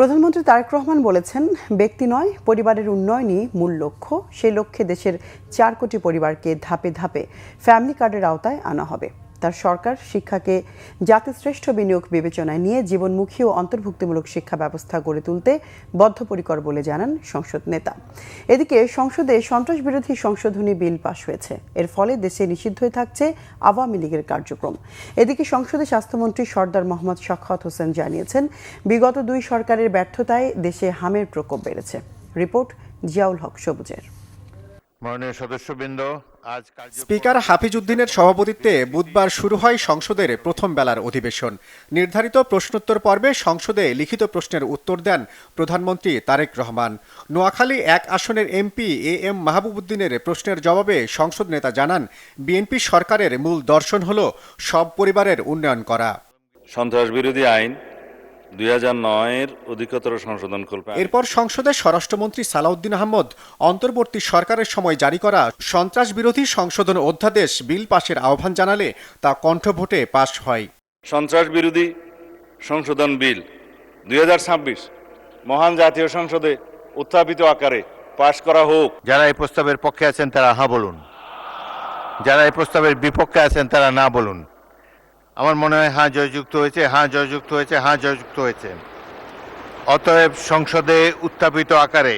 প্রধানমন্ত্রী তারেক রহমান বলেছেন, ব্যক্তি নয়, পরিবারের উন্নয়নই মূল লক্ষ্য। সেই লক্ষ্যে দেশের 4 কোটি পরিবারকে ধাপে ধাপে ফ্যামিলি কার্ডের আওতায় আনা হবে। তার সরকার শিক্ষাকে জাতিশ্রেষ্ঠ বিনিয়োগ বিবেচনায় নিয়ে জীবনমুখী ও অন্তর্ভুক্তিমূলক শিক্ষা ব্যবস্থা গড়ে তুলতে বদ্ধপরিকর বলে জানান সংসদ নেতা। এদিকে সংসদে সন্ত্রাসবিরোধী সংশোধনী বিল পাশ হয়েছে। এর ফলে দেশে নিষিদ্ধ হয়ে থাকছে আওয়ামী লীগের কার্যক্রম। এদিকে সংসদে স্বাস্থ্যমন্ত্রী সরদার মোহাম্মদ শওকত হোসেন জানিয়েছেন, বিগত 2 সরকারের ব্যর্থতায় দেশে হামের প্রকোপ বেড়েছে। রিপোর্ট জিয়াউল হক সবুজের। মাননীয় সদস্যবৃন্দ, স্পিকার হাফিজ উদ্দিনের সভাপতিত্বে বুধবার শুরু হয় সংসদের প্রথম বেলার অধিবেশন। নির্ধারিত প্রশ্নোত্তর পর্বে সংসদে লিখিত প্রশ্নের উত্তর দেন প্রধানমন্ত্রী তারেক রহমান। নোয়াখালী 1 আসনের এমপি AM মাহবুব উদ্দিনের প্রশ্নের জবাবে সংসদ নেতা জানান, বিএনপি সরকারের মূল দর্শন হল সব পরিবারের উন্নয়ন করা। সন্ত্রাস বিরোধী আইন 2009-এর অধিকতর সংশোধন কল্পে এরপর সংসদে স্বরাষ্ট্রমন্ত্রী সালাউদ্দিন আহমদ অন্তর্বর্তী সরকারের সময় জারি করা সন্ত্রাস বিরোধী সংশোধন অধ্যাদেশ বিল পাশের আহ্বান জানালে তা কণ্ঠভোটে পাশ হয়। সন্ত্রাস বিরোধী সংশোধন বিল 2026 মহান জাতীয় সংসদে উত্থাপিত আকারে পাশ করা হোক। যারা এই প্রস্তাবের পক্ষে আছেন তারা হ্যাঁ বলুন, যারা এই প্রস্তাবের বিপক্ষে আছেন তারা না বলুন। আমার মনে হয় হ্যাঁ জয়যুক্ত হয়েছে, হ্যাঁ জয়যুক্ত হয়েছে, হ্যাঁ জয়যুক্ত হয়েছে। অতএব সংসদে উত্থাপিত আকারে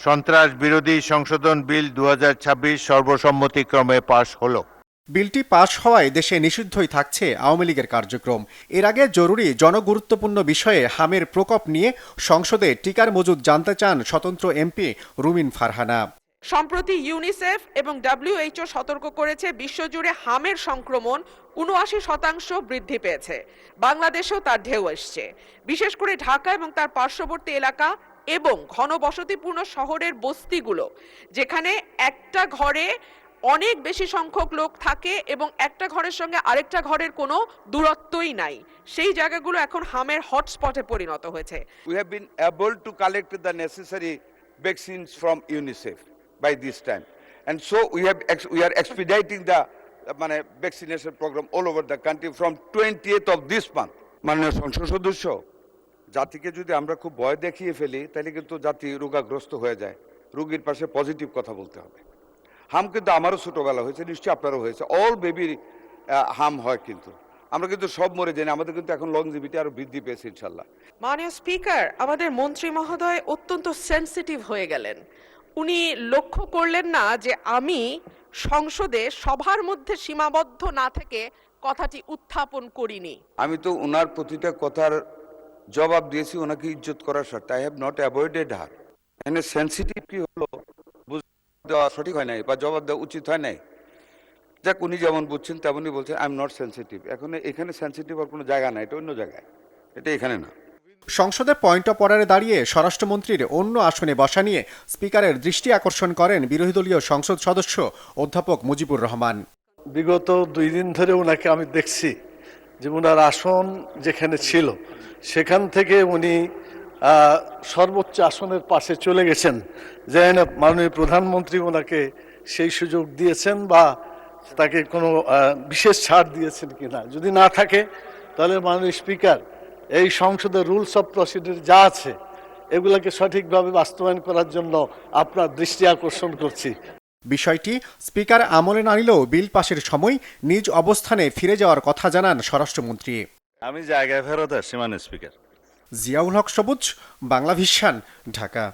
সন্ত্রাস বিরোধী সংশোধন বিল 2026 সর্বসম্মতিক্রমে পাশ হলো। বিলটি পাশ হওয়ায় দেশে নিষিদ্ধই থাকছে আওয়ামী লীগের কার্যক্রম। এর আগে জরুরি জনগুরুত্বপূর্ণ বিষয়ে হামের প্রকোপ নিয়ে সংসদে টিকার মজুদ জানতে চান স্বতন্ত্র এমপি রুমিন ফারহানা। সম্প্রতি ইউনিসেফ এবং WHO সতর্ক করেছে, বিশ্বজুড়ে হামের সংক্রমণ 79% বৃদ্ধি পেয়েছে। বাংলাদেশেও তার ঢেউ এসছে। বিশেষ করে ঢাকা এবং তার পার্শ্ববর্তী এলাকা এবং ঘনবসতিপূর্ণ শহরের বস্তিগুলো, যেখানে একটা ঘরে অনেক বেশি সংখ্যক লোক থাকে এবং একটা ঘরের সঙ্গে আরেকটা ঘরের কোনো দূরত্বই নাই, সেই জায়গাগুলো এখন হামের হটস্পটে পরিণত হয়েছে। We have been able to collect the necessary vaccines from UNICEF by this time, and so we are expediting the vaccination program all over the country from 20th of this month. মাননীয় সংসদ সদস্য, জাতিকে যদি আমরা খুব ভয় দেখিয়ে ফেলি তাহলে কিন্তু জাতি রোগাগ্রস্ত হয়ে যায়। রোগীর পাশে পজিটিভ কথা বলতে হবে। হাম কিন্তু আমারও ছোটবেলা হয়েছে, নিশ্চয়ই আপনারও হয়েছে। অল বেবি হাম হয়, কিন্তু আমরা কিন্তু সব মরে যাই না। আমাদের কিন্তু এখন লংজিভিটি আরো বৃদ্ধি পেয়েছে ইনশাল্লাহ। মাননীয় স্পিকার, আমাদের মন্ত্রী মহোদয় অত্যন্ত সেনসিটিভ হয়ে গেলেন। উনি লক্ষ্য করলেন না যে আমি সংসদে সবার মধ্যে সীমাবদ্ধ না থেকে কথাটি উত্থাপন করিনি। আমি তো ওনার প্রতিটা কথার জবাব দিয়েছি ওনাকে ইজ্জত করার স্বার্থে। আই হ্যাভ নট অ্যাভয়েডেড হার। এখানে সেনসিটিভ কি হলো দেওয়া সঠিক হয় নাই বা জবাব দেওয়া উচিত হয় নাই। যাক, উনি যেমন বুঝছেন তেমনই বলছেন। I am not sensitive. এখানে সেনসিটিভ আর কোনো জায়গা নাই, এটা অন্য জায়গায়, এটা এখানে না। সংসদে পয়েন্ট অফ অর্ডারে দাঁড়িয়ে স্বরাষ্ট্রমন্ত্রীর অন্য আসনে বসা নিয়ে স্পিকারের দৃষ্টি আকর্ষণ করেন বিরোধী দলীয় সংসদ সদস্য অধ্যাপক মুজিবুর রহমান। বিগত 2 দিন ধরে ওনাকে আমি দেখছি যে ওনার আসন যেখানে ছিল সেখান থেকে উনি সর্বোচ্চ আসনের পাশে চলে গেছেন। যে মাননীয় প্রধানমন্ত্রী ওনাকে সেই সুযোগ দিয়েছেন বা তাকে কোনো বিশেষ ছাড় দিয়েছেন কিনা, যদি না থাকে তাহলে মাননীয় স্পিকার এই সংসদের রুলস অফ প্রসিডিউর যা আছে এগুলোকে সঠিকভাবে বাস্তবায়ন করার জন্য আপনার দৃষ্টি আকর্ষণ করছি। বিষয়টি স্পিকার আমলে না নিলেও বিল পাশের সময় নিজ অবস্থানে ফিরে যাওয়ার কথা জানান স্বরাষ্ট্রমন্ত্রী। আমি জায়গায় ফেরত আসছি মাননীয় স্পিকার। জিয়াউল হক সবুজ, বাংলা ভিশন, ঢাকা।